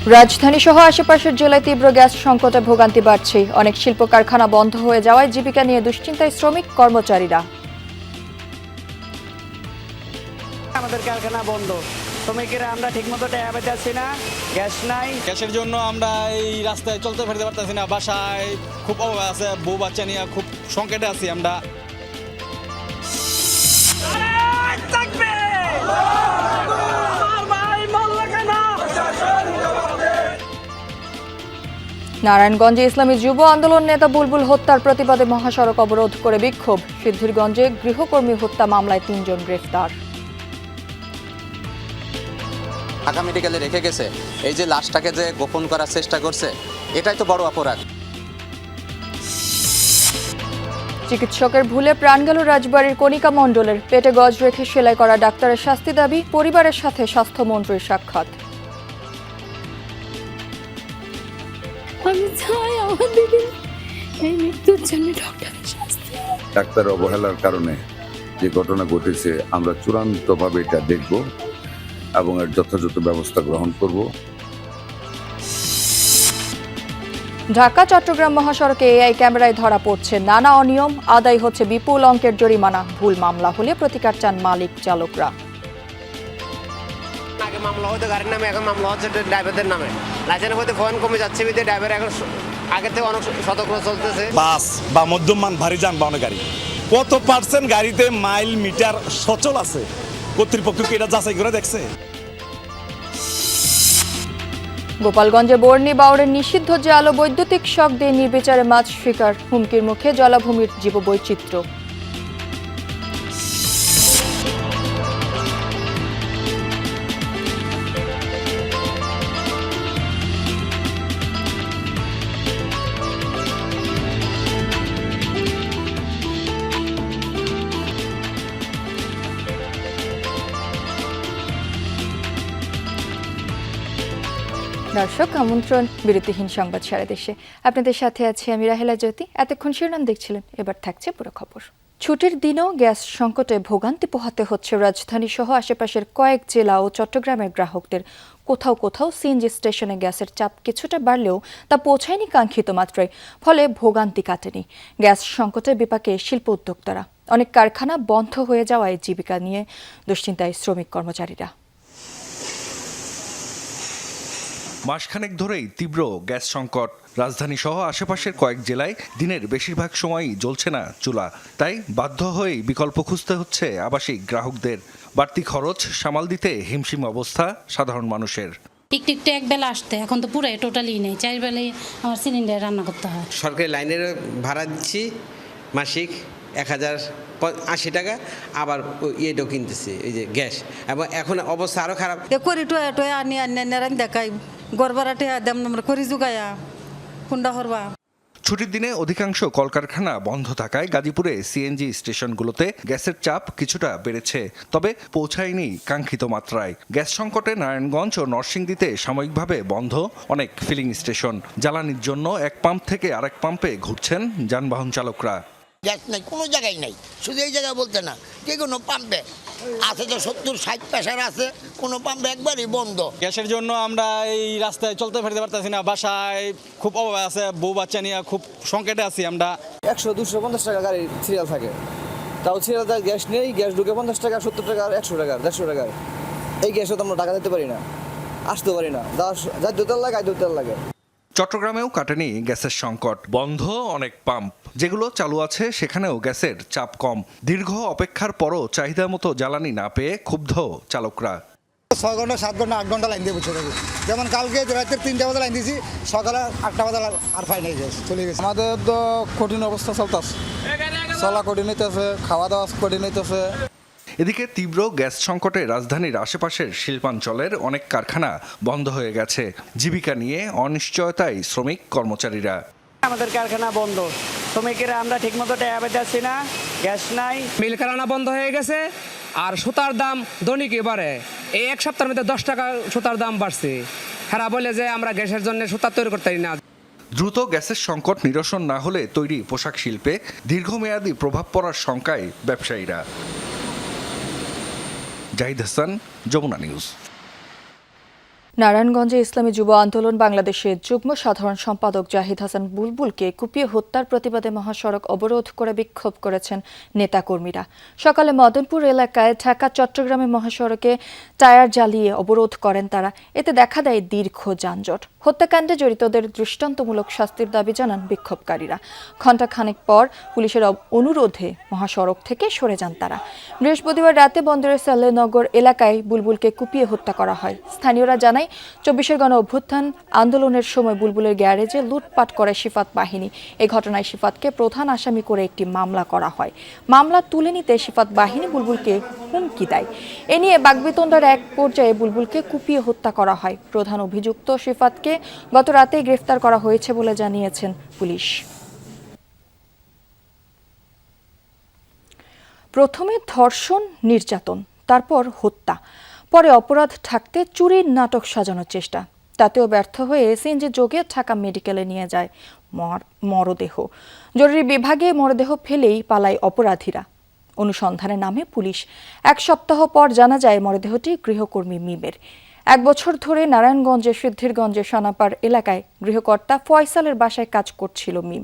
রাজধানী সহ আশেপাশের জেলায় তীব্র গ্যাস সংকটে ভোগান্তি বাড়ছে। অনেক শিল্প কারখানা বন্ধ হয়ে যাওয়ায় জীবিকা নিয়ে দুশ্চিন্তায় শ্রমিক কর্মচারীরা। আমাদের কারখানা বন্ধ, শ্রমিকেরা আমরা ঠিকমতো টাকা পাইতেছি না, গ্যাস নাই। গ্যাসের জন্য আমরা এই রাস্তায় চলতে ফিরতে পারতেছি না, বাসায় খুব অভাব আছে, বউ বাচ্চা নিয়ে খুব সংকটে আছি আমরা। নারায়ণগঞ্জে ইসলামী যুব আন্দোলন নেতা বুলবুল হত্যার প্রতিবাদে মহাসড়ক অবরোধ করে বিক্ষোভ। সিদ্ধিরগঞ্জে গৃহকর্মী হত্যা মামলায় ৩ জন গ্রেফতার। ঢাকা মেডিকেলে রেখে গেছে, এই যে লাশটাকে যে গোপন করার চেষ্টা করছে, এটাই তো বড় অপরাধ। চিকিৎসকের ভুলে প্রাণ গেল রাজবাড়ীর কণিকা মণ্ডলের। পেটে গজ রেখে সেলাই করা ডাক্তারের শাস্তি দাবি, পরিবারের সাথে স্বাস্থ্যমন্ত্রীর সাক্ষাৎ। আমি চাই আমাদের এই মৃত্যুর জন্য ডক্টরের শাস্তি। ডাক্তার অবহেলার কারণে যে ঘটনা ঘটেছে, আমরা চূড়ান্তভাবে এটা দেখব এবং এর যথাযথ ব্যবস্থা গ্রহণ করব। ঢাকা চট্টগ্রাম মহাসড়কে এআই ক্যামেরায় ধরা পড়ছে নানা অনিয়ম, আদায় হচ্ছে বিপুল অঙ্কের জরিমানা। ভুল মামলা হলে প্রতিকার চান মালিক চালকরা। আগে মামলা হতো গাড়ির নামে, এখন মামলা হচ্ছে ড্রাইভারদের নামে। লাইসেন্স হতে ফোন কমে যাচ্ছে, বিধে ড্রাইভার এখন আগের থেকে অনেক সতর্ক চলতেছে। বাস বা মধ্যমান ভারী যানবাহনের গাড়ি কত পার্সেন্ট গাড়িতে মাইল মিটার সচল আছে, কর্তৃপক্ষ কি এটা যাচাই করে দেখছে? গোপালগঞ্জে বর্ণি বাউরের নিষিদ্ধ জাল ও বৈদ্যুতিক শক দিয়ে নির্বিচারে মাছ শিকার। হুমকির মুখে জলাভূমির জীববৈচিত্র্য। দর্শক, আমন্ত্রণ বিরতিহীন সংবাদ সারা দেশে। আপনাদের সাথে আছি আমি রাহেলা জ্যোতি। এতক্ষণ শিরোনাম দেখছিলেন, এবার থাকছে পুরো খবর। ছুটির দিনেও গ্যাস সংকটে ভোগান্তি পোহাতে হচ্ছে রাজধানী সহ আশেপাশের কয়েক জেলা ও চট্টগ্রামের গ্রাহকদের। কোথাও কোথাও সিএনজি স্টেশনে গ্যাসের চাপ কিছুটা বাড়লেও তা পৌঁছায়নি কাঙ্ক্ষিত মাত্রায়, ফলে ভোগান্তি কাটেনি। গ্যাস সংকটে বিপাকে শিল্প উদ্যোক্তারা। অনেক কারখানা বন্ধ হয়ে যাওয়ায় জীবিকা নিয়ে দুশ্চিন্তায় শ্রমিক কর্মচারীরা। মাসখানেক ধরেই তীব্র গ্যাস সংকট। রাজধানী সহ আশেপাশের কয়েক জেলায় দিনের বেশিরভাগ সময়ই জ্বলছে না চুলা। তাই বাধ্য হয়েই বিকল্প খুঁজতে হচ্ছে আবাসিক গ্রাহকদের। বাড়তি খরচ সামাল দিতে হিমশিম অবস্থা সাধারণ মানুষের। টিকটিকটা এক বেলা আসতে, এখন তো পুরো টোটালি নেই। 4 বেলায় আমার সিলিন্ডার রান্না করতে হয়। সরকারি লাইনের ভাড়া দিচ্ছি মাসিক 1080 টাকা, আবার ইয়েটাও কিনতেছি, এই যে গ্যাস। এবং এখন অবস্থা আরও খারাপ। করি টোয়া আনি দেখাই গড়বারাটে দাম আমরা করি জুগায়া কুন্ডা হরবা। ছুটির দিনে অধিকাংশ কলকারখানা বন্ধ থাকায় গাজীপুরে সিএনজি স্টেশনগুলোতে গ্যাসের চাপ কিছুটা বেড়েছে, তবে পৌঁছায়নি কাঙ্ক্ষিত মাত্রায়। গ্যাস সংকটে নারায়ণগঞ্জ ও নরসিংদীতে সাময়িকভাবে বন্ধ অনেক ফিলিং স্টেশন। জ্বালানির জন্য এক পাম্প থেকে আরেক পাম্পে ঘুরছেন যানবাহন চালকরা। গ্যাস নাই, কোনো জায়গায় নাই, শুধু এই জায়গায় বলতে না, যে কোনো পাম্পে আছে তো 70-60 প্রেসার আছে, কোনো পাম্পে একবারই বন্ধ। গ্যাসের জন্য আমরা এই রাস্তায় চলতে ফিরতে পারতেছি না, বাসায় খুব অভাব আছে, বউ বাচ্চা নিয়ে খুব সংকটে আছি আমরা। 100-250 টাকা গাড়ি সিরিয়াল থাকে, তাও সিরিয়াল গ্যাস নেই, গ্যাস ঢুকে 50 টাকা, 70 টাকা, 100 টাকা, 150 টাকা। এই গ্যাসও তো আমরা টাকা দিতে পারি না, আসতে পারি না, যা দুতেল লাগে দুতেল লাগে। চট্টগ্রামেও কাটেনি গ্যাসের সংকট। বন্ধ অনেক পাম্প, যেগুলো চালু আছে সেখানেও গ্যাসের চাপ কম। দীর্ঘ অপেক্ষার পরও চাহিদা মতো জ্বালানি না পেয়ে ক্ষুব্ধ চালকরা। 6 ঘন্টা 7 ঘন্টা 8 ঘন্টা লাইন দিয়ে বসে থাকি। যেমন কালকে রাতের 3টা বাজে লাইন দিয়েছি, সকালে 8টা বাজে আর পাই নাই, গ্যাস চলে গেছে। আমাদের তো কঠিন অবস্থা চলতেছে, চলা কঠিন হইতেছে, খাওয়া দাওয়া কঠিন হইতেছে। এদিকে তীব্র গ্যাস সংকটে রাজধানীর আশেপাশের শিল্পাঞ্চলের অনেক কারখানা বন্ধ হয়ে গেছে। জীবিকা নিয়ে অনিশ্চয়তায় শ্রমিক কর্মচারীরা। আমাদের কারখানা বন্ধ, শ্রমিকেরা আমরা ঠিকমতো টাকা পাইতেছি না, গ্যাস নাই। মিল কারখানা বন্ধ হয়ে গেছে, আর সুতার দাম দৈনিক এবারে এই 1 সপ্তাহের মধ্যে 10 টাকা সুতার দাম বাড়ছে। হেরা বলে যে আমরা গ্যাসের জন্য সুতা তৈরি করতে পারি না। দ্রুত গ্যাসের সংকট নিরসন না হলে তৈরি পোশাক শিল্পে দীর্ঘমেয়াদী প্রভাব পড়ার শঙ্কায় ব্যবসায়ীরা। জাহিদ হাসান, যমুনা নিউজ। নারায়ণগঞ্জে ইসলামী যুব আন্দোলন বাংলাদেশের যুগ্ম সাধারণ সম্পাদক জাহিদ হাসান বুলবুলকে কুপিয়ে হত্যার প্রতিবাদে মহাসড়ক অবরোধ করে বিক্ষোভ করেছেন নেতাকর্মীরা। সকালে মদনপুর এলাকায় ঢাকা চট্টগ্রামে মহাসড়কে টায়ার জ্বালিয়ে অবরোধ করেন তারা। এতে দেখা দেয় দীর্ঘ যানজট। হত্যাকাণ্ডে জড়িতদের দৃষ্টান্তমূলক শাস্তির দাবি জানান বিক্ষোভকারীরা। ঘণ্টাখানেক পর পুলিশের অনুরোধে মহাসড়ক থেকে সরে যান তারা। বৃহস্পতিবার রাতে বন্দরের সালেনগর এলাকায় বুলবুলকে কুপিয়ে হত্যা করা হয়। স্থানীয়রা জানায় ২৪ গণ অভ্যুত্থান আন্দোলনের সময় বুলবুলের গ্যারেজে লুটপাট করে সিফাত বাহিনী। এই ঘটনায় সিফাতকে প্রধান আসামি করে একটি মামলা করা হয়। মামলা তুলে নিতে সিফাত বাহিনী বুলবুলকে হুমকি দেয়। এ নিয়ে বাকবিতণ্ডার এক পর্যায়ে বুলবুলকে কুপিয়ে হত্যা করা হয়। প্রধান অভিযুক্ত সিফাতকে গত রাতেই গ্রেফতার করা হয়েছে বলে জানিয়েছেন পুলিশ। প্রথমে ধর্ষণ, নির্যাতন, তারপর হত্যা, পরে অপরাধ ঢাকতে চুরির নাটক সাজানোর চেষ্টা। তাতেও ব্যর্থ হয়ে সিএনজি যোগে ঢাকা মেডিকেলে নিয়ে যায় মরদেহ। জরুরি বিভাগে মরদেহ ফেলেই পালায় অপরাধীরা। অনুসন্ধানের নামে পুলিশ। ১ সপ্তাহ পর জানা যায় মরদেহটি গৃহকর্মী মিমের। ১ বছর ধরে নারায়ণগঞ্জের সিদ্ধিরগঞ্জের সানাপাড় এলাকায় গৃহকর্তা ফয়সালের বাসায় কাজ করছিল মিম।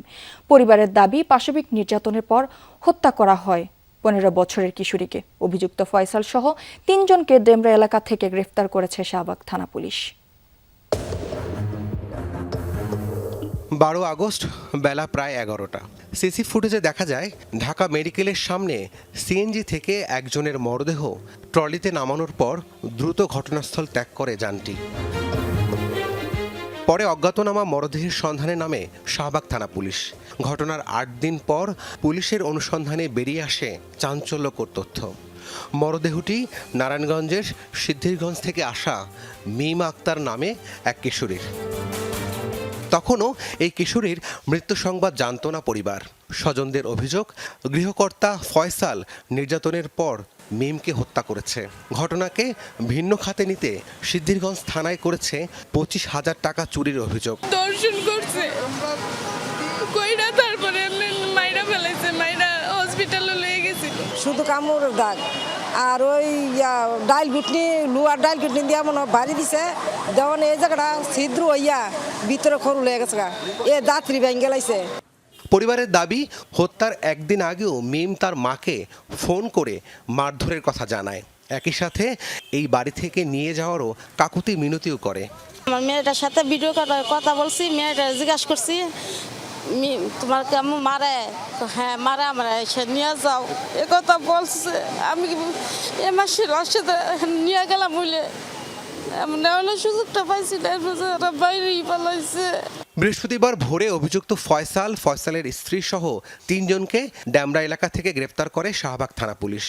পরিবারের দাবি, পাশবিক নির্যাতনের পর হত্যা করা হয় ১৫ বছরের কিশোরীকে। অভিযুক্ত ফয়সাল সহ ৩ জনকে ডেমরা এলাকা থেকে গ্রেফতার করেছে শাহবাগ থানা পুলিশ। ১২ আগস্ট বেলা প্রায় ১১টা। সিসি ফুটেজে দেখা যায় ঢাকা মেডিকেলের সামনে সিএনজি থেকে একজনের মরদেহ ট্রলিতে নামানোর পর দ্রুত ঘটনাস্থল ত্যাগ করে যানটি। পরে অজ্ঞাতনামা মরদেহের সন্ধানে নামে শাহবাগ থানা পুলিশ। ঘটনার ৮ দিন পর পুলিশের অনুসন্ধানে বেরিয়ে আসে চাঞ্চল্যকর তথ্য। মরদেহটি নারায়ণগঞ্জের সিদ্ধিরগঞ্জ থেকে আসা মিম আক্তার নামে এক কিশোরীর। তখনও এই কিশোরীর মৃত্যু সংবাদ জানত না পরিবার। স্বজনদের অভিযোগ, গৃহকর্তা ফয়সাল নির্যাতনের পর মিমকে হত্যা করেছে। ঘটনাকে ভিন্ন খাতে নিতে সিদ্ধিরগঞ্জ থানায় করেছে ২৫,০০০ টাকা চুরির অভিযোগ। দর্শন করছে কইরা, তারপরে মাইরা ফেলাইছে, মাইরা হসপিটালে লয়ে গেছিল। শুধু কামড়ের দাগ আর ওই ডাইল গুটনি, লুয়ার ডাইল গুটনি দিয়া মনে বাড়ি দিছে। যেমন এই জায়গাটা ছিদ্র হইয়া ভিতরে খরু লেগে গেছে, এ দাঁতরি ভেঙে লাইছে। পরিবারের দাবি, হত্যার একদিন আগেও মিম তার মাকে ফোন করে মারধরের কথা জানায়। একই সাথে এই বাড়ি থেকে নিয়ে যাওয়ারও কাকুতি মিনতিও করে। আমার মেয়েটার সাথে ভিডিও করার কথা বলছি, মেয়েটা জিজ্ঞাসা করছি তোমার কেমন মারে, হ্যাঁ মারে, আমরা এসে নিয়ে যাও এ কথা বলছে। আমি এ মাসের সাথে নিয়ে গেলাম বলে এমন সুযোগটা পাইছি না, বাইরেই পালাইছে। বৃহস্পতিবার ভোরে অভিযুক্ত ফয়সালের স্ত্রী সহ ৩ জনকে ডেমরা এলাকা থেকে গ্রেফতার করে শাহবাগ থানা পুলিশ।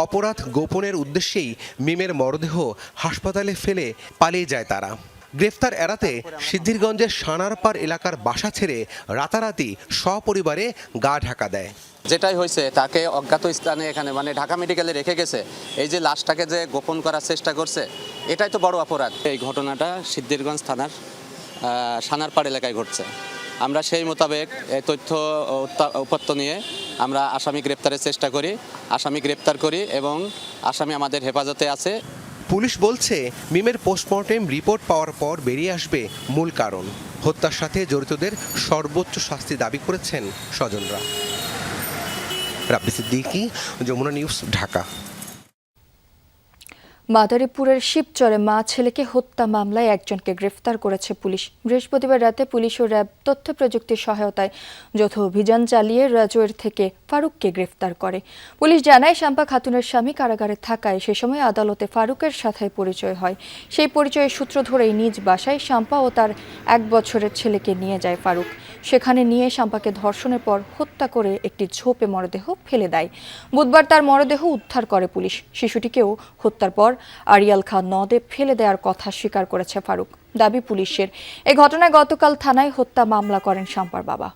অপরাধ গোপনের উদ্দেশ্যেই মিমের মরদেহ হাসপাতালে ফেলে পালিয়ে যায় তারা। গ্রেফতার এড়াতে সিদ্ধিরগঞ্জের সানারপাড় এলাকার বাসা ছেড়ে রাতারাতি সপরিবারে গা ঢাকা দেয়। যেটাই হয়েছে তাকে অজ্ঞাত স্থানে এখানে মানে ঢাকা মেডিকেলে রেখে গেছে। এই যে লাশটাকে যে গোপন করার চেষ্টা করছে, এটাই তো বড় অপরাধ। এই ঘটনাটা সিদ্ধিরগঞ্জ থানার সানারপাড় এলাকায় ঘটছে। আমরা সেই মোতাবেক তথ্য উপাত্ত নিয়ে আমরা আসামি গ্রেপ্তারের চেষ্টা করি, আসামি গ্রেপ্তার করি এবং আসামি আমাদের হেফাজতে আছে। পুলিশ বলছে মিমের পোস্টমর্টেম রিপোর্ট পাওয়ার পর বেরিয়ে আসবে মূল কারণ। হত্যার সাথে জড়িতদের সর্বোচ্চ শাস্তি দাবি করেছেন স্বজনরা। রাব্বি সিদ্দিকী, যমুনা নিউজ, ঢাকা। মাদারীপুরের শিবচরে মা ছেলেকে হত্যা মামলায় একজনকে গ্রেফতার করেছে পুলিশ। বৃহস্পতিবার রাতে পুলিশ ও র্যাব তথ্য প্রযুক্তির সহায়তায় যৌথ অভিযান চালিয়ে রাজৌর থেকে ফারুককে গ্রেফতার করে। পুলিশ জানায়, শাম্পা খাতুনের স্বামী কারাগারে থাকায় সে সময় আদালতে ফারুকের সাথে পরিচয় হয়। সেই পরিচয়ের সূত্র ধরেই নিজ বাসায় শাম্পা ও তার ১ বছরের ছেলেকে নিয়ে যায় ফারুক। সেখানে নিয়ে শাম্পাকে ধর্ষণের পর হত্যা করে একটি ঝোপে মরদেহ ফেলে দেয়। বুধবার তার মরদেহ উদ্ধার করে পুলিশ। শিশুটিকেও হত্যার পর আরিয়াল খান নদে ফেলে দেওয়ার কথা স্বীকার করেছে ফারুক। দাবি পুলিশের, এই ঘটনায় গতকাল থানায় হত্যা মামলা করেন শাম্পার বাবা।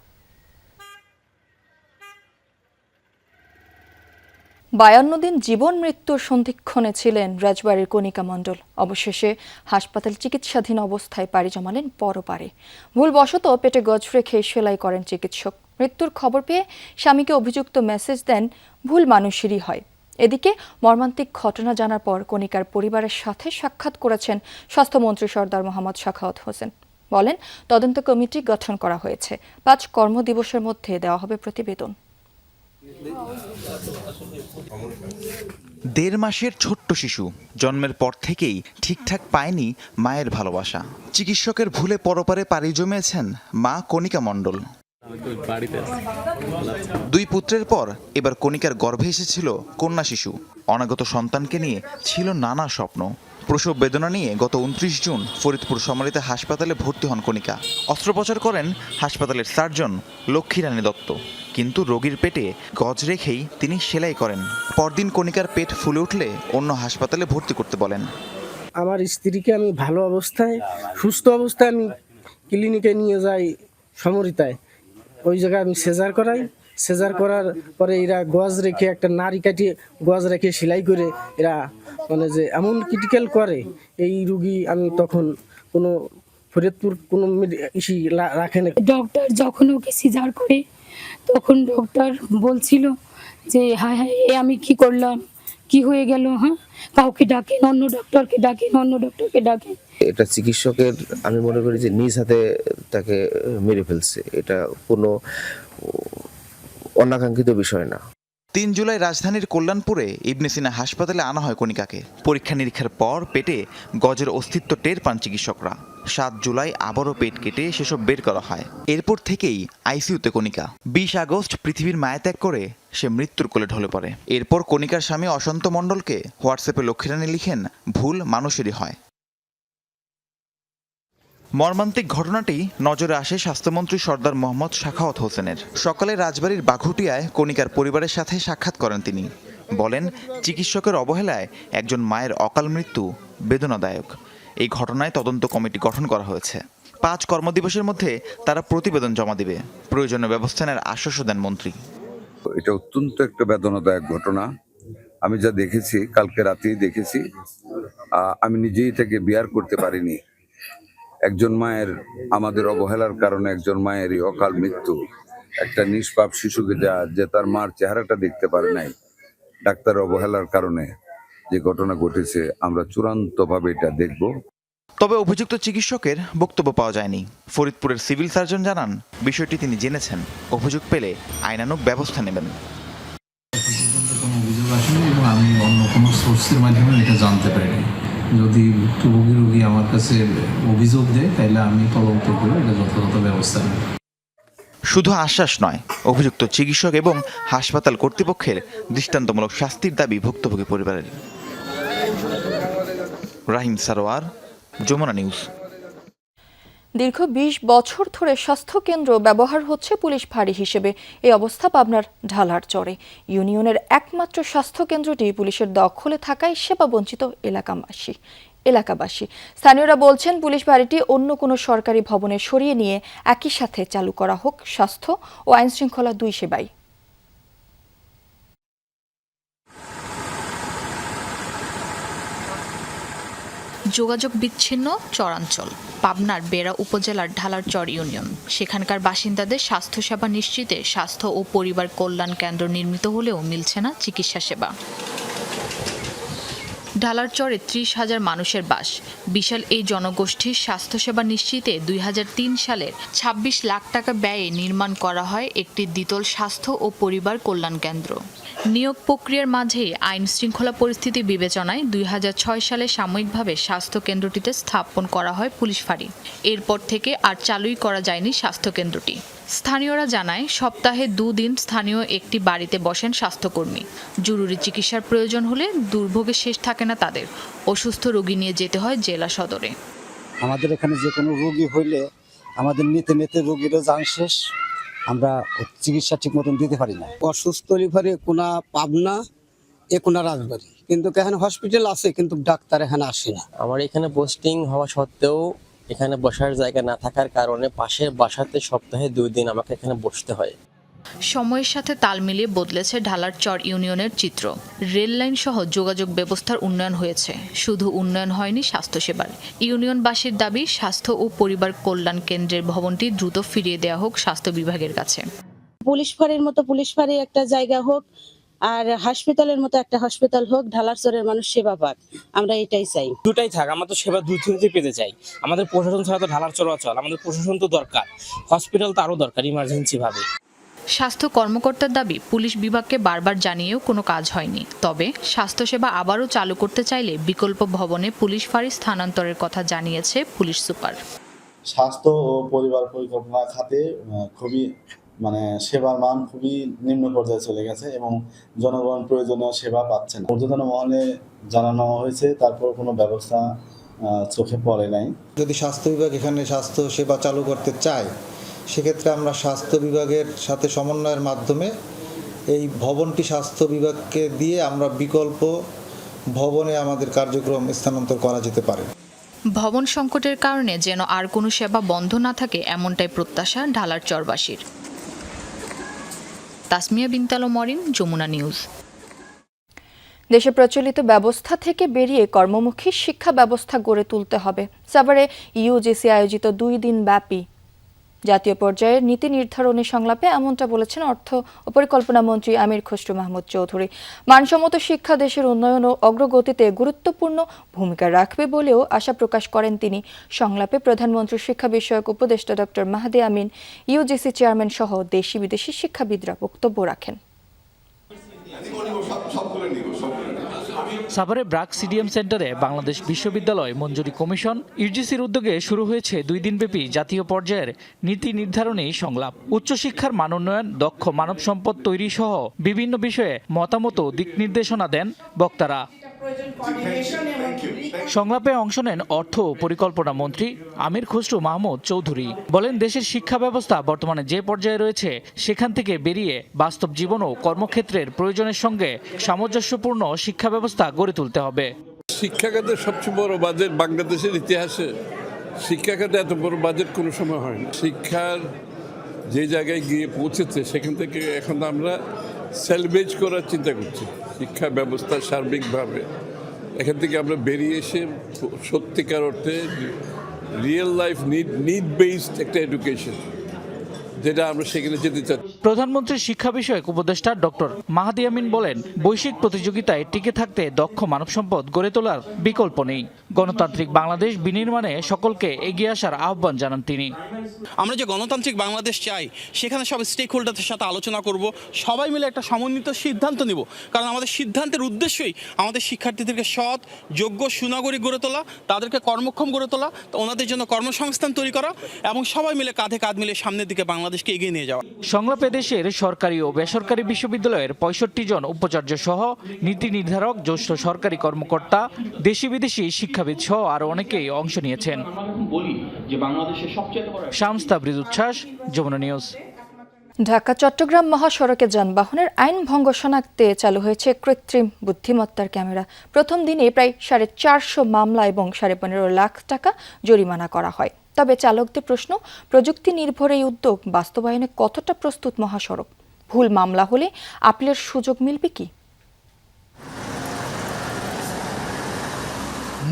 ৫২ দিন জীবন মৃত্যুর সন্ধিক্ষণে ছিলেন রাজবাড়ীর কণিকা মণ্ডল। অবশেষে হাসপাতাল চিকিৎসাধীন অবস্থায় পাড়ি জমালেন পরপারে। ভুলবশত পেটে গজফরে খেয়ে সেলাই করেন চিকিৎসক। মৃত্যুর খবর পেয়ে স্বামীকে অভিযুক্ত মেসেজ দেন, ভুল মানুষেরই হয়। এদিকে মর্মান্তিক ঘটনা জানার পর কণিকার পরিবারের সাথে সাক্ষাৎ করেছেন স্বাস্থ্যমন্ত্রী সরদার মোহাম্মদ সাখাওয়াত হোসেন। বলেন, তদন্ত কমিটি গঠন করা হয়েছে, 5 কর্মদিবসের মধ্যে দেওয়া হবে প্রতিবেদন। 1.5 মাসের ছোট্ট শিশু জন্মের পর থেকেই ঠিকঠাক পায়নি মায়ের ভালোবাসা। চিকিৎসকের ভুলে পরপারে পাড়ি জমিয়েছেন মা কণিকা মণ্ডল। 2 পুত্রের পর এবার কণিকার গর্ভে এসেছিল কন্যা শিশু। অনাগত সন্তানকে নিয়ে ছিল নানা স্বপ্ন। প্রসব বেদনা নিয়ে গত 29 জুন ফরিদপুর সম্মিলিত হাসপাতালে ভর্তি হন কণিকা। অস্ত্রোপচার করেন হাসপাতালের সার্জন লক্ষ্মীরানী দত্ত, কিন্তু রোগীর পেটে গজ রেখেই তিনি সেলাই করেন। পরদিন কণিকার পেট ফুলে উঠলে অন্য হাসপাতালে ভর্তি করতে বলেন। আমার স্ত্রীকে আমি ভালো অবস্থায় সুস্থ অবস্থায় আমি ক্লিনিকে নিয়ে যাই সমরিতায়। ওই জায়গায় আমি সেজার করাই। সেজার করার পরে এরা গজ রেখে একটা নাড়ি কাটিয়ে গজ রেখে সেলাই করে এরা মানে যে এমন ক্রিটিক্যাল করে, এই রুগী আমি তখন কোনো ফরিদপুর কোনো ইসি রাখে না। ডক্টর যখন ওকে সিজার করে তখন ডক্টর বলছিল যে হায় হায় আমি কি করলাম, কি হয়ে গেল, হ্যাঁ কাউকে ডাকেন, অন্য ডক্টরকে ডাকেন, অন্য ডক্টরকে ডাকেন। এটা চিকিৎসকের আমি মনে করি যে নিজ হাতে তাকে মেরে ফেলছে, এটা কোনো অনাকাঙ্ক্ষিত বিষয় না। 3 জুলাই রাজধানীর কল্যাণপুরে ইবনে সিনা হাসপাতালে আনা হয় কণিকাকে। পরীক্ষা নিরীক্ষার পর পেটে গজের অস্তিত্ব টের পান চিকিৎসকরা। 7 জুলাই আবারও পেট কেটে সেসব বের করা হয়। এরপর থেকেই আইসিইউতে কণিকা। 20 আগস্ট পৃথিবীর মায়া ত্যাগ করে সে মৃত্যুর কোলে ঢলে পড়ে। এরপর কণিকার স্বামী অসন্ত মণ্ডলকে হোয়াটসঅ্যাপে লক্ষ্মীরানী লিখেন, ভুল মানুষেরই হয়। মর্মান্তিক ঘটনাটি নজরে আসে স্বাস্থ্যমন্ত্রী সরদার মোহাম্মদ সাখাওয়াত হোসেনের। সকালে রাজবাড়ীর বাঘুটিয়ায় কণিকার পরিবারের সাথে সাক্ষাৎ করেন তিনি। বলেন, চিকিৎসকের অবহেলায় একজন মায়ের অকাল মৃত্যু বেদনাদায়ক। এই ঘটনায় তদন্ত কমিটি গঠন করা হয়েছে। 5 কর্মদিবসের মধ্যে তারা প্রতিবেদন জমা দিবে। প্রয়োজনীয় ব্যবস্থা নেওয়ার আশ্বাসও দেন মন্ত্রী। এটা অত্যন্ত একটা বেদনাদায়ক ঘটনা। আমি যা দেখেছি, কালকে রাতেই দেখেছি। আমি নিজেই থেকে বিয়ার করতে পারিনি। একজন মায়ের আমাদের অবহেলার কারণে একজন মায়েরই অকাল মৃত্যু। একটা নিষ্পাপ শিশুকে যে তার মার চেহারাটা দেখতে পারে নাই, ডাক্তারের অবহেলার কারণে যে ঘটনা ঘটেছে, আমরা চূড়ান্তভাবে এটা দেখব। তবে অভিযুক্ত চিকিৎসকের বক্তব্য পাওয়া যায়নি। ফরিদপুরের সিভিল সার্জন জানান, বিষয়টি তিনি জেনেছেন, অভিযোগ পেলে আইনানুগ ব্যবস্থা নেবেন। অভিযোগ আসেনি এবং আমি অন্য কোনো সোর্সের মাধ্যমে এটা জানতে পারিনি। যদি ভুক্তভোগী রোগী আমার কাছে অভিযোগ দেয় তাহলে আমি তদন্ত করে এটা যথাযথ ব্যবস্থা নেব। শুধু আশ্বাস নয়, অভিযুক্ত চিকিৎসক এবং হাসপাতাল কর্তৃপক্ষের দৃষ্টান্তমূলক শাস্তির দাবি ভুক্তভোগী পরিবারের। রাহিম সারোয়ার, যমুনা নিউজ। দীর্ঘ 20 বছর ধরে স্বাস্থ্যকেন্দ্র ব্যবহার হচ্ছে পুলিশ ফাঁড়ি হিসেবে। এই অবস্থা পাবনার ঢালারচরে ইউনিয়নের একমাত্র স্বাস্থ্যকেন্দ্রটি পুলিশের দখলে থাকায় সেবা বঞ্চিত এলাকাবাসী। স্থানীয়রা বলছেন, পুলিশ ফাঁড়িটি অন্য কোনো সরকারি ভবনে সরিয়ে নিয়ে একই সাথে চালু করা হোক স্বাস্থ্য ও আইনশৃঙ্খলা 2 সেবাই। যোগাযোগ বিচ্ছিন্ন চরাঞ্চল পাবনার বেড়া উপজেলার ঢালারচর ইউনিয়ন। সেখানকার বাসিন্দাদের স্বাস্থ্যসেবা নিশ্চিতে স্বাস্থ্য ও পরিবার কল্যাণ কেন্দ্র নির্মিত হলেও মিলছে না চিকিৎসা সেবা। ঢালারচরে 30,000 মানুষের বাস। বিশাল এই জনগোষ্ঠীর স্বাস্থ্যসেবা নিশ্চিতে 2003 সালের 26 লাখ টাকা ব্যয়ে নির্মাণ করা হয় একটি দ্বিতল স্বাস্থ্য ও পরিবার কল্যাণ কেন্দ্র। নিয়োগ প্রক্রিয়ার মাঝে আইন শৃঙ্খলা পরিস্থিতি বিবেচনায় 2006 সালে সাময়িকভাবে স্বাস্থ্য কেন্দ্রটিতে স্থাপন করা হয় পুলিশ ফাঁড়ি। এরপর থেকে আর চালুই করা যায়নি স্বাস্থ্য কেন্দ্রটি। স্থানীয়রা জানায়, সপ্তাহে 2 দিন স্থানীয় একটি বাড়িতে বসেন স্বাস্থ্যকর্মী। জরুরি চিকিৎসার প্রয়োজন হলে দুর্ভোগে শেষ থাকে না তাদের। অসুস্থ রোগী নিয়ে যেতে হয় জেলা সদরে। আমাদের এখানে যে কোনো রোগী হইলে আমাদের নিতে রোগীরও যান শেষ, আমরা চিকিৎসা ঠিক মতন দিতে পারি না। অসুস্থ লিভারে কোনা পাবনা এ কোনা রাজবাড়ী, কিন্তু এখানে হসপিটাল আছে কিন্তু ডাক্তার এখানে আসে না। আমার এখানে পোস্টিং হওয়া সত্ত্বেও এখানে বসার জায়গা না থাকার কারণে পাশের বাসাতে সপ্তাহে 2 দিন আমাকে এখানে বসতে হয়। সময়ের সাথে তাল মিলিয়ে বদলেছে ঢালারচর ইউনিয়নের চিত্র। রেল লাইন সহ যোগাযোগ ব্যবস্থার উন্নয়ন হয়েছে, শুধু উন্নয়ন হয়নি স্বাস্থ্যসেবার। ইউনিয়নবাসীর দাবি, স্বাস্থ্য ও পরিবার কল্যাণ কেন্দ্রের ভবনটি দ্রুত ফিরিয়ে দেওয়া হোক স্বাস্থ্য বিভাগের কাছে। পুলিশ ফাঁড়ির মতো পুলিশ ফাঁড়ি একটা জায়গা হোক, আর হাসপাতালের মতো একটা হসপিটাল হোক, ঢালারচরের মানুষ সেবা পাক, আমরা এটাই চাই। দুটাই থাক, আমরা তো সেবা দুই পেতে চাই। আমাদের প্রশাসন ছাড়া তো ঢালার চলাচল, আমাদের প্রশাসন তো দরকার, হসপিটাল তো আরও দরকার ইমার্জেন্সি ভাবে। স্বাস্থ্য কর্মকর্তার দাবি, পুলিশ বিভাগকে বারবার জানিয়েও কোনো কাজ হয়নি। তবে স্বাস্থ্যসেবা আবারও চালু করতে চাইলে বিকল্প ভবনে পুলিশ ফাঁড়ি স্থানান্তরের কথা জানিয়েছে পুলিশ সুপার। স্বাস্থ্য ও পরিবার পরিকল্পনা খাতে খুবই সেবার মান খুবই নিম্ন পর্যায়ে চলে গেছে এবং জনগণ প্রয়োজনীয় সেবা পাচ্ছে না। ঊর্ধ্বতন মহলে জানানো হয়েছে, তারপর কোনো ব্যবস্থা চোখে পড়ে নাই। যদি স্বাস্থ্য বিভাগ এখানে স্বাস্থ্য সেবা চালু করতে চায়, সেক্ষেত্রে আমরা স্বাস্থ্য বিভাগের সাথে সমন্বয়ের মাধ্যমে এই ভবনটি স্বাস্থ্য বিভাগকে দিয়ে আমরা বিকল্প ভবনে আমাদের কার্যক্রম স্থানান্তর করা যেতে পারে। ভবন সংকটের কারণে যেন আর কোনো সেবা বন্ধ না থাকে, এমনটাই প্রত্যাশা ঢালার চরবাসীর। তাসমিয়া বিনতে আলম মরিন, যমুনা নিউজ। দেশে প্রচলিত ব্যবস্থা থেকে বেরিয়ে কর্মমুখী শিক্ষা ব্যবস্থা গড়ে তুলতে হবে। সাভারে ইউজিসি আয়োজিত 2 দিন ব্যাপী জাতীয় পর্যায়ের নীতি নির্ধারণী সংলাপে এমনটা বলেছেন অর্থ ও পরিকল্পনা মন্ত্রী আমির খসরু মাহমুদ চৌধুরী। মানসম্মত শিক্ষা দেশের উন্নয়ন ও অগ্রগতিতে গুরুত্বপূর্ণ ভূমিকা রাখবে বলেও আশা প্রকাশ করেন তিনি। সংলাপে প্রধানমন্ত্রীর শিক্ষা বিষয়ক উপদেষ্টা ডক্টর মাহদি আমিন, ইউজিসি চেয়ারম্যান সহ দেশি বিদেশি শিক্ষাবিদরা বক্তব্য রাখেন। সাভারে ব্রাক সিডিএম সেন্টারে বাংলাদেশ বিশ্ববিদ্যালয় মঞ্জুরি কমিশন ইউজিসির উদ্যোগে শুরু হয়েছে 2 দিনব্যাপী জাতীয় পর্যায়ের নীতি নির্ধারণী সংলাপ। উচ্চশিক্ষার মান উন্নয়ন, দক্ষ মানব সম্পদ তৈরি সহ বিভিন্ন বিষয়ে মতামত ও দিক নির্দেশনা দেন বক্তারা। সংলাপে অংশ নেন অর্থ ও পরিকল্পনা মন্ত্রী আমির খসরু মাহমুদ চৌধুরী। বলেন, দেশের শিক্ষা ব্যবস্থা বর্তমানে যে পর্যায়ে রয়েছে সেখান থেকে বেরিয়ে বাস্তব জীবন ও কর্মক্ষেত্রের প্রয়োজনের সঙ্গে সামঞ্জস্যপূর্ণ শিক্ষা ব্যবস্থা গড়ে তুলতে হবে। শিক্ষা খাতের সবচেয়ে বড় বাজেট বাংলাদেশের ইতিহাসে, শিক্ষা খাতে এত বড় বাজেট কোনো সময় হয় না। শিক্ষার যে জায়গায় গিয়ে পৌঁছেছে সেখান থেকে এখন আমরা সেলভেজ করার চিন্তা করছি। শিক্ষা ব্যবস্থা সার্বিকভাবে এখান থেকে আমরা বেরিয়ে এসে সত্যিকার অর্থে রিয়েল লাইফ নিড বেসড একটা এডুকেশন, যেটা আমরা সেখানে যেতে চাই। প্রধানমন্ত্রীর শিক্ষা বিষয়ক উপদেষ্টা ডক্টর মাহদি আমিন বলেন, বৈশ্বিক প্রতিযোগিতায় টিকে থাকতে দক্ষ মানব সম্পদ গড়ে তোলার বিকল্প নেই। গণতান্ত্রিক বাংলাদেশ বিনির্মাণে সকলকে এগিয়ে আসার আহ্বান জানান তিনি। আমরা যে গণতান্ত্রিক বাংলাদেশ চাই, সেখানে সব স্টেক হোল্ডারদের সাথে আলোচনা করব, সবাই মিলে একটা সমন্বিত সিদ্ধান্ত নিব। কারণ আমাদের সিদ্ধান্তের উদ্দেশ্যই আমাদের শিক্ষার্থীদেরকে সৎ, যোগ্য, সুনাগরিক গড়ে তোলা, তাদেরকে কর্মক্ষম গড়ে তোলা, ওনাদের জন্য কর্মসংস্থান তৈরি করা এবং সবাই মিলে কাঁধে কাঁধ মিলে সামনের দিকে বাংলাদেশকে এগিয়ে নিয়ে যাওয়া। সংলাপে দেশের সরকারি ও বেসরকারি বিশ্ববিদ্যালয়ের 65 জন উপাচার্য সহ নীতি নির্ধারক, জ্যেষ্ঠ সরকারি কর্মকর্তা, দেশি বিদেশি শিক্ষাবিদ সহ আরো অনেকেই অংশ নিয়েছেন। শামস তাবরিজ উচ্ছ্বাস, যমুনা নিউজ। ঢাকা চট্টগ্রাম মহাসড়কে যানবাহনের আইন ভঙ্গ শনাক্তে চালু হয়েছে কৃত্রিম বুদ্ধিমত্তার ক্যামেরা। প্রথম দিনে প্রায় 450 মামলা এবং 15.5 লাখ টাকা জরিমানা করা হয়। তবে চালকদের প্রশ্ন, প্রযুক্তি নির্ভর এই উদ্যোগ বাস্তবায়নে কতটা প্রস্তুত মহাসড়ক? ভুল মামলা হলে আপিলের সুযোগ মিলবে কি?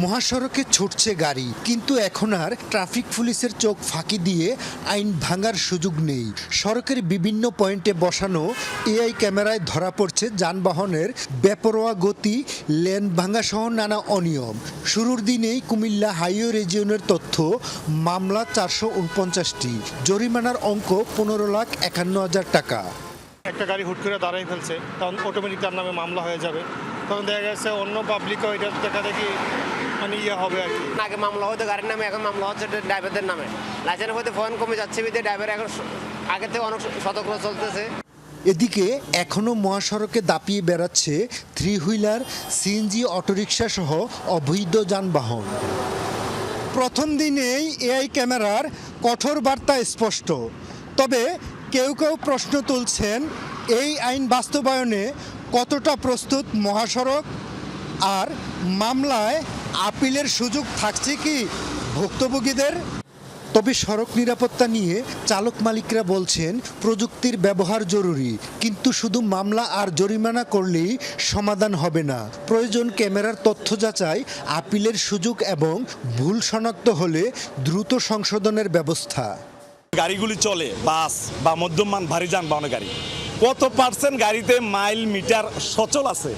মহাসড়কে ছুটছে গাড়ি, কিন্তু এখন আর ট্রাফিক পুলিশের চোখ ফাঁকি দিয়ে আইন ভাঙার সুযোগ নেই। সড়কের বিভিন্ন পয়েন্টে বসানো এআই ক্যামেরায় ধরা পড়ছে যানবাহনের বেপরোয়া গতি, লেন ভাঙা সহ নানা অনিয়ম। শুরুর দিনেই কুমিল্লা হাইওয়ে রিজিয়নের তথ্য, মামলা 449টি, জরিমানার অঙ্ক 15,51,000 টাকা। একটা গাড়ি হুট করে দাঁড়াই ফেলছে, তখন অটোমেটিক তার নামে মামলা হয়ে যাবে। তখন দেখা গেছে অন্য পাবলিকও এটা দেখা দেখি হবে আর কি। আগে মামলা হতো গাড়ির নামে, এখন মামলা হচ্ছে ড্রাইভারদের নামে। লাইসেন্সের মধ্যে ফোন কমে যাচ্ছে, ড্রাইভার এখন আগে থেকে অনেক সতর্ক চলতেছে। এদিকে এখনো মহাসড়কে দাপিয়ে বেড়াচ্ছে 3 হুইলার, সিএনজি, অটোরিকশা সহ অবৈধ যানবাহন। প্রথম দিনেই এআই ক্যামেরার কঠোর বার্তা স্পষ্ট। তবে কেউ কেউ প্রশ্ন তুলছেন, এই আইন বাস্তবায়নে কতটা প্রস্তুত মহাসড়ক? আর মামলায় আপিলের সুযোগ থাকছে কি ভুক্তভোগীদের? তবে সড়ক নিরাপত্তা নিয়ে চালক মালিকরা বলছেন, প্রযুক্তির ব্যবহার জরুরি, কিন্তু শুধু মামলা আর জরিমানা করলেই সমাধান হবে না। প্রয়োজন ক্যামেরার তথ্য যাচাই, আপিলের সুযোগ এবং ভুল শনাক্ত হলে দ্রুত সংশোধনের ব্যবস্থা। গাড়িগুলি চলে বাস বা মধ্যমান ভারী যানবাহনের গাড়ি, কত পার্সেন্ট গাড়িতে মাইল মিটার সচল আছে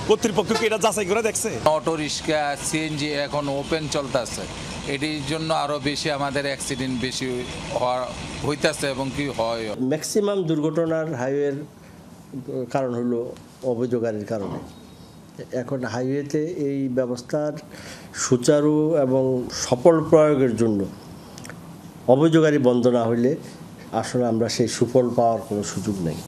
কর্তৃপক্ষ কি এটা যাচাই করে দেখছে? অটো রিক্সা সিএনজি এখন ওপেন চলতেছে, এটির জন্য আরো বেশি আমাদের অ্যাক্সিডেন্ট বেশি হইতেছে এবং কি হয়। ম্যাক্সিমাম দুর্ঘটনার হাইওয়ের কারণ হলো অবৈধ গাড়ির কারণে। এখন হাইওয়েতে এই ব্যবস্থার সুচারু এবং সফল প্রয়োগের জন্য অবৈধ গাড়ি বন্ধ না হইলে আসলে আমরা সেই সুফল পাওয়ার কোনো সুযোগ নেই।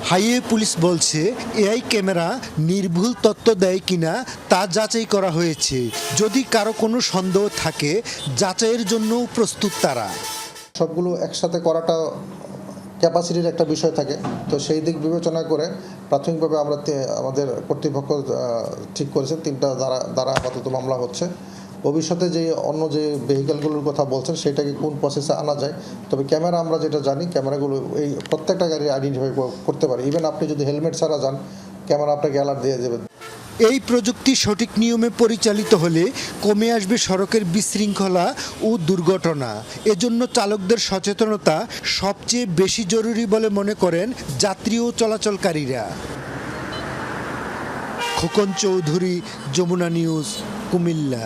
হাইওয়ে পুলিশ বলছে এআই ক্যামেরা নির্ভুল তথ্য দেয় কিনা তা যাচাই করা হয়েছে। যদি কারো কোনো সন্দেহ থাকে যাচাইয়ের জন্য প্রস্তুত তারা। সবগুলো একসাথে করাটা ক্যাপাসিটির একটা বিষয় থাকে, তো সেই দিক বিবেচনা করে প্রাথমিকভাবে আমরা আমাদের কর্তৃপক্ষ ঠিক করেছেন 3টা দ্বারা আপাতত মামলা হচ্ছে। ভবিষ্যতে যে অন্য যে ভেহিকেলগুলোর কথা বলছেন সেটাকে কোন প্রসেসে আনা যায়, তবে ক্যামেরা আমরা যেটা জানি ক্যামেরাগুলো এই প্রত্যেকটা গাড়ি আইডেন্টিফাই করতে পারে। ইভেন আপনি যদি হেলমেট ছাড়া যান ক্যামেরা আপনাকে অ্যালার্ট দিয়ে দেবে। এই প্রযুক্তি সঠিক নিয়মে পরিচালিত হলে কমে আসবে সড়কের বিশৃঙ্খলা ও দুর্ঘটনা। এজন্য চালকদের সচেতনতা সবচেয়ে বেশি জরুরি বলে মনে করেন যাত্রী ও চলাচলকারীরা। খোকন চৌধুরী, যমুনা নিউজ, কুমিল্লা।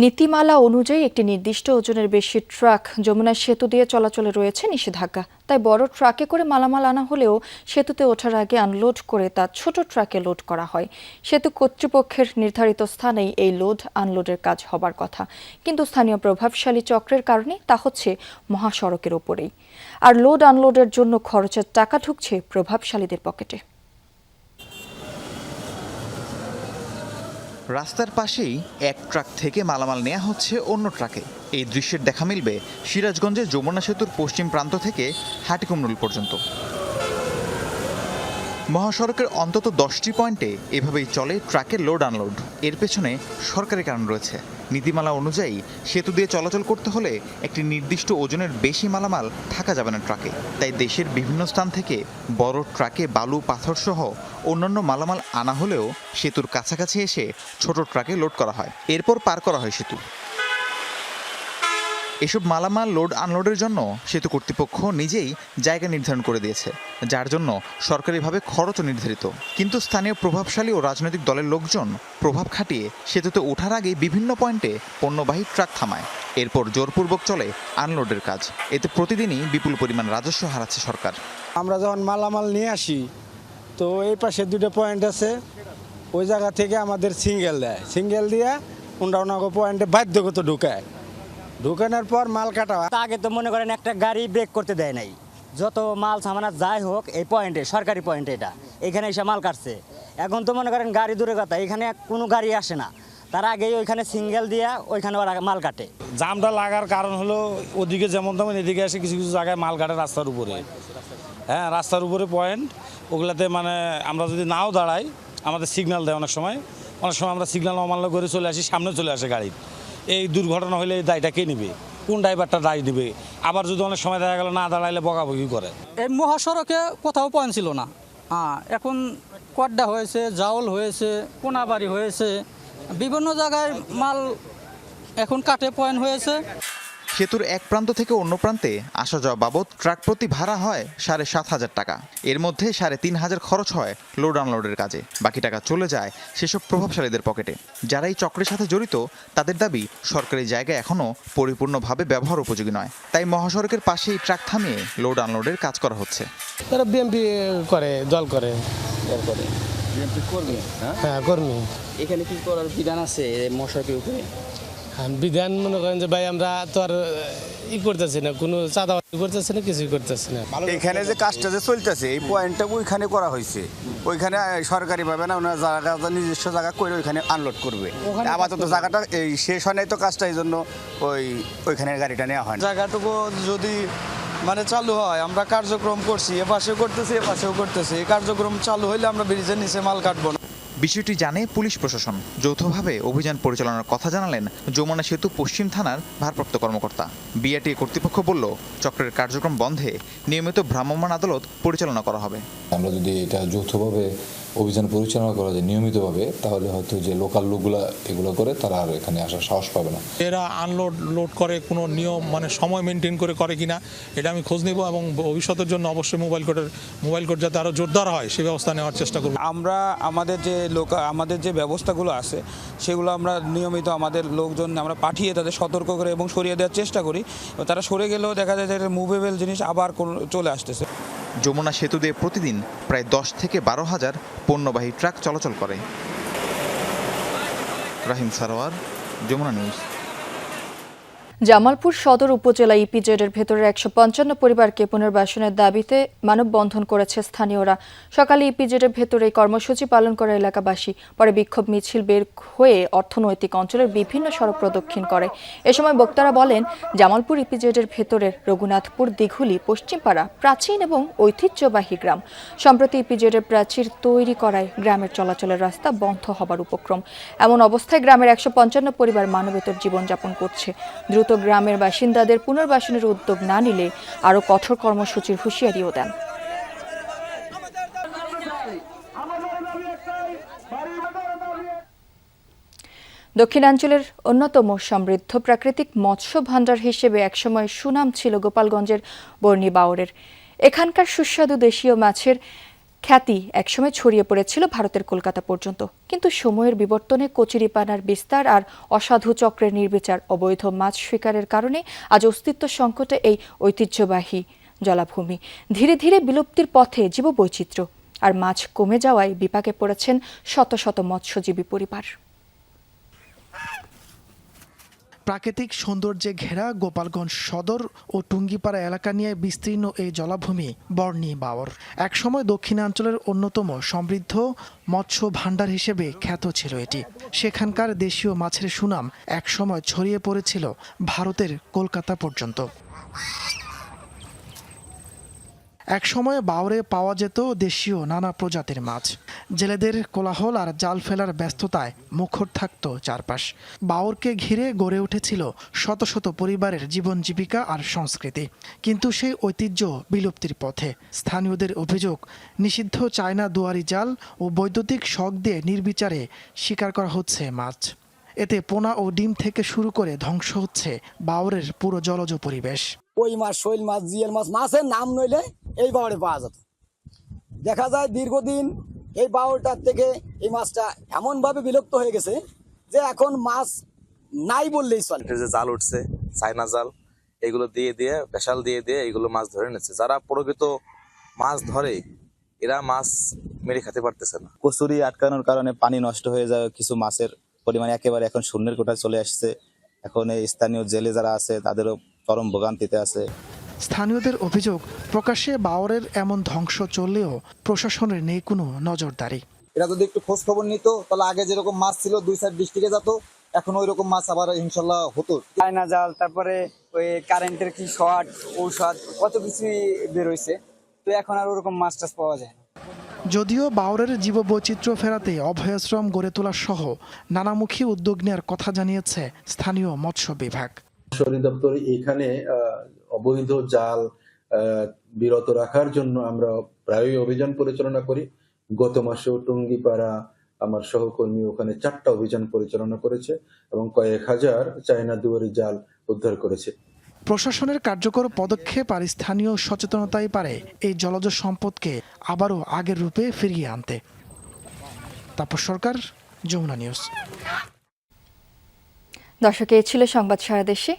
নীতিমালা অনুযায়ী একটি নির্দিষ্ট ওজনের বেশি ট্রাক যমুনা সেতু দিয়ে চলাচলে রয়েছে নিষেধাজ্ঞা। তাই বড় ট্রাকে করে মালামাল আনা হলেও সেতুতে ওঠার আগে আনলোড করে তা ছোট ট্রাকে লোড করা হয়। সেতু কর্তৃপক্ষের নির্ধারিত স্থানেই এই লোড আনলোডের কাজ হবার কথা, কিন্তু স্থানীয় প্রভাবশালী চক্রের কারণে তা হচ্ছে মহাসড়কের ওপরেই। আর লোড আনলোডের জন্য খরচের টাকা ঢুকছে প্রভাবশালীদের পকেটে। রাস্তার পাশেই এক ট্রাক থেকে মালামাল নেওয়া হচ্ছে অন্য ট্রাকে। এই দৃশ্যের দেখা মিলবে সিরাজগঞ্জের যমুনা সেতুর পশ্চিম প্রান্ত থেকে হাটিকুমরুল পর্যন্ত। মহাসড়কের অন্তত 10টি পয়েন্টে এভাবেই চলে ট্রাকের লোড আনলোড। এর পেছনে সরকারি কারণ রয়েছে। নীতিমালা অনুযায়ী সেতু দিয়ে চলাচল করতে হলে একটি নির্দিষ্ট ওজনের বেশি মালামাল থাকা যাবে না ট্রাকে। তাই দেশের বিভিন্ন স্থান থেকে বড় ট্রাকে বালু, পাথর সহ অন্যান্য মালামাল আনা হলেও সেতুর কাছাকাছি এসে ছোট ট্রাকে লোড করা হয়, এরপর পার করা হয় সেতু। এসব মালামাল লোড আনলোডের জন্য সেতু কর্তৃপক্ষ নিজেই জায়গা নির্ধারণ করে দিয়েছে, যার জন্য সরকারিভাবে খরচও নির্ধারিত। কিন্তু স্থানীয় প্রভাবশালী ও রাজনৈতিক দলের লোকজন প্রভাব খাটিয়ে সেতুতে ওঠার আগে বিভিন্ন পয়েন্টে পণ্যবাহী ট্রাক থামায়, এরপর জোরপূর্বক চলে আনলোডের কাজ। এতে প্রতিদিনই বিপুল পরিমাণ রাজস্ব হারাচ্ছে সরকার। আমরা যখন মালামাল নিয়ে আসি তো এই পাশে 2টা পয়েন্ট আছে, ওই জায়গা থেকে আমাদের সিঙ্গেল দেয়, সিঙ্গেল দিয়ে অন্য পয়েন্টে বাধ্যগত ঢুকায়। ঢুকানোর পর মাল কাটা হয়। আগে তো মনে করেন একটা গাড়ি ব্রেক করতে দেয় নাই, যত মাল সামানা যাই হোক এই পয়েন্টে, সরকারি পয়েন্টে এটা, এখানে এসে মাল কাটছে। এখন তো মনে করেন গাড়ি দূরে কথা, এখানে কোনো গাড়ি আসে না, তার আগেই ওইখানে সিঙ্গেল দিয়া ওইখানে ওরা মাল কাটে। জামটা লাগার কারণ হলো ওদিকে যেমন তেমন এদিকে আসে কিছু কিছু জায়গায় মাল কাটে রাস্তার উপরে। হ্যাঁ, রাস্তার উপরে পয়েন্ট, ওগুলাতে মানে আমরা যদি নাও দাঁড়াই আমাদের সিগন্যাল দেয় অনেক সময় আমরা সিগন্যাল অমান্য করে চলে আসি, সামনে চলে আসে গাড়ি। এই দুর্ঘটনা হলে এই দায়টা কে নেবে? কোন ড্রাইভারটা দায় নেবে? আবার যদি অনেক সময় দেখা গেল না দাঁড়াইলে বকাবকি করে। এই মহাসড়কে কোথাও পয়েন্ট ছিল না, এখন কড্ডা হয়েছে, জাউল হয়েছে, কোনাবাড়ি হয়েছে, বিভিন্ন জায়গায় মাল এখন কাটে পয়েন্ট হয়েছে। সেতুর এক প্রান্ত থেকে অন্য প্রান্তে আসা যাওয়া বাবদ ট্রাক প্রতি ভাড়া হয় 7,500 টাকা। এর মধ্যে 3,500 খরচ হয় লোড আনলোডের কাজে, বাকি টাকা চলে যায় সেসব প্রভাবশালীদের পকেটে। যারা এই চক্রের সাথে জড়িত তাদের দাবি সরকারি জায়গা এখনও পরিপূর্ণভাবে ব্যবহার উপযোগী নয়, তাই মহাসড়কের পাশেই ট্রাক থামিয়ে লোড আনলোডের কাজ করা হচ্ছে। তারা বিএমপি করে, দল করে, হ্যাঁ কর্মী। এখানে কি করার বিধান আছে মহাসড়কের উপরে? বিধান মনে করেন যে ভাই আমরা তো আর করতেছি না, কোনো চাঁদা করতেছি না, কিছুই করতেছি না। এখানে যে কাজটা যে চলতেছে এই পয়েন্টটা ওইখানে করা হয়েছে, ওইখানে সরকারিভাবে না ওনার জায়গা নিজস্ব জায়গা করে ওইখানে আনলোড করবে। আপাতত জায়গাটা এই শেষ হয় নাই তো কাজটা, এই জন্য ওইখানে গাড়িটা নেওয়া হয়। জায়গাটুকু যদি মানে চালু হয়, আমরা কার্যক্রম করছি, এপাশেও করতেছি এপাশেও করতেছি, এই কার্যক্রম চালু হইলে আমরা ব্রিজের নিচে মাল কাটবো না। বিষয়টি জানে পুলিশ প্রশাসন। যৌথভাবে অভিযান পরিচালনার কথা জানালেন যমুনা সেতু পশ্চিম থানার ভারপ্রাপ্ত কর্মকর্তা। বিআরটিএ কর্তৃপক্ষ বলল, চক্রের কার্যক্রম বন্ধে নিয়মিত ভ্রাম্যমাণ আদালত পরিচালনা করা হবে। আমরা যদি এটা যৌথভাবে অভিযান পরিচালনা করা যায় নিয়মিতভাবে, তাহলে হয়তো যে লোকাল লোকগুলো এগুলো করে তারা আর এখানে আসার সাহস পাবে না। এরা আনলোড লোড করে কোনো নিয়ম মানে সময় মেনটেন করে কিনা এটা আমি খোঁজ নেব, এবং ভবিষ্যতের জন্য অবশ্যই মোবাইল কোড যাতে আরও জোরদার হয় সেই ব্যবস্থা নেওয়ার চেষ্টা করব। আমরা আমাদের যে ব্যবস্থাগুলো আছে সেগুলো আমরা নিয়মিত আমাদের লোকজন আমরা পাঠিয়ে তাদের সতর্ক করে এবং সরিয়ে দেওয়ার চেষ্টা করি। তারা সরে গেলেও দেখা যায় যে মুভেবল জিনিস আবার চলে আসতেছে। যমুনা সেতু দিয়ে প্রতিদিন প্রায় 10 থেকে 12 হাজার পণ্যবাহী ট্রাক চলাচল করে। রাহিম সারোয়ার, যমুনা নিউজ। জামালপুর সদর উপজেলা ইপিজেডের ভেতরের 155 পরিবারকে পুনর্বাসনের দাবিতে মানববন্ধন করেছে স্থানীয়রা। সকালে ইপিজেডের ভেতরে কর্মসূচি পালন করে এলাকাবাসী, পরে বিক্ষোভ মিছিল বের হয়ে অর্থনৈতিক অঞ্চলের বিভিন্ন সড়ক প্রদক্ষিণ করে। এ সময় বক্তারা বলেন, জামালপুর ইপিজেডের ভেতরের রঘুনাথপুর, দিঘুলি, পশ্চিমপাড়া প্রাচীন এবং ঐতিহ্যবাহী গ্রাম। সম্প্রতি ইপিজেডের প্রাচীর তৈরি করায় গ্রামের চলাচলের রাস্তা বন্ধ হবার উপক্রম। এমন অবস্থায় গ্রামের 155 পরিবার মানবেতর জীবনযাপন করছে। দ্রুত গ্রামের বাসিন্দাদের পুনর্বাসনের উদ্যোগ না নিলে আরও কঠোর কর্মসূচির হুঁশিয়ারিও দেন। দক্ষিণাঞ্চলের অন্যতম সমৃদ্ধ প্রাকৃতিক মৎস্য ভাণ্ডার হিসেবে একসময় সুনাম ছিল গোপালগঞ্জের বর্ণী বাওরের। এখানকার সুস্বাদু দেশীয় মাছের খ্যাতি একসময় ছড়িয়ে পড়েছিল ভারতের কলকাতা পর্যন্ত, কিন্তু সময়ের বিবর্তনে কচুরিপানার বিস্তার আর অসাধু চক্রের নির্বিচার অবৈধ মাছ শিকারের কারণে আজ অস্তিত্ব সংকটে এই ঐতিহ্যবাহী জলাভূমি। ধীরে ধীরে বিলুপ্তির পথে জীববৈচিত্র্য, আর মাছ কমে যাওয়ায় বিপাকে পড়েছেন শত শত মৎস্যজীবী পরিবার। প্রাকৃতিক সৌন্দর্যে ঘেরা গোপালগঞ্জ সদর ও টুঙ্গিপাড়া এলাকা নিয়ে বিস্তীর্ণ এই জলাভূমি বর্ণী বাওর একসময় দক্ষিণাঞ্চলের অন্যতম সমৃদ্ধ মৎস্য ভাণ্ডার হিসেবে খ্যাত ছিল এটি। সেখানকার দেশীয় মাছের সুনাম একসময় ছড়িয়ে পড়েছিল ভারতের কলকাতা পর্যন্ত। একসময় বাওরে পাওয়া যেত দেশীয় নানা প্রজাতির মাছ। জেলেদের কোলাহল আর জাল ফেলার ব্যস্ততায় মুখর থাকত চারপাশ। বাওরকে ঘিরে গড়ে উঠেছিল শত শত পরিবারের জীবন জীবিকা আর সংস্কৃতি, কিন্তু সেই ঐতিহ্য বিলুপ্তির পথে। স্থানীয়দের অভিযোগ, নিষিদ্ধ চায়না দুয়ারি জাল ও বৈদ্যুতিক শক দিয়ে নির্বিচারে শিকার করা হচ্ছে মাছ। এতে পোনা ও ডিম থেকে শুরু করে ধ্বংস হচ্ছে বাওরের পুরো জলজ পরিবেশ। কই মাছ, শৈল মাছ, জিয়াল মাছ, মাছের নাম নইলে এই বাওরে পাওয়া যেত। দেখা যায় দীর্ঘদিন এই বাওরটার থেকে এই মাছটা এমনভাবে বিলুপ্ত হয়ে গেছে যে এখন মাছ নাই বললেই চলে। যে জাল উঠছে, চায়না জাল, এগুলো দিয়ে পেশাল দিয়ে এগুলো মাছ ধরে নিচ্ছে। যারা প্রকৃত মাছ ধরে এরা মাছ মেরে খেতে পারতেছে না। কচুরি আটকানোর কারণে পানি নষ্ট হয়ে যায়, কিছু মাছের পরিমাণ একেবারে এখন শূন্যের কোঠায় চলে আসছে। এখন এই স্থানীয় জেলে যারা আছে তাদেরও চরম ভোগান্তিতে আছে। স্থানীয়দের অভিযোগ, প্রকাশ্যে বাওরের এমন ধ্বংস চললেও প্রশাসনের নেই কোনো নজরদারি। এরা যদি একটু খোঁজ খবর নিত তাহলে আগে যেরকম মাছ ছিল 2-4 ডিস্ট্রিক্টে যেত, এখন ওই রকম মাছ আবার ইনশাল্লাহ হতো। চায়না জাল, তারপরে ওই কারেন্টের কি শর্ট, ঔষধ, কত কিছুই বের হয়েছে, তো এখন আর ওরকম মাছ টাছ পাওয়া যায় না। যদিও বাওরের জীববৈচিত্র্য ফেরাতে অভয়াশ্রম গড়ে তোলা সহ নানামুখী উদ্যোগ নেওয়ার কথা জানিয়েছে স্থানীয় মৎস্য বিভাগ। দপ্তর এখানে অবৈধ জাল বিরত রাখার জন্য আমরা প্রায়ই অভিযান পরিচালনা করি। গত মাসেও টুঙ্গিপাড়া আমার সহকর্মী ওখানে 4টা অভিযান পরিচালনা করেছে এবং কয়েক হাজার চায়না দুয়ারি জাল উদ্ধার করেছে। প্রশাসনের কার্যকর পদক্ষেপ আর স্থানীয় সচেতনতাই পারে এই জলজ সম্পদকে আবারও আগের রূপে ফিরিয়ে আনতে। তাপস সরকার, যমুনা নিউজ। দর্শক, এই ছিল সংবাদ সারা দেশে।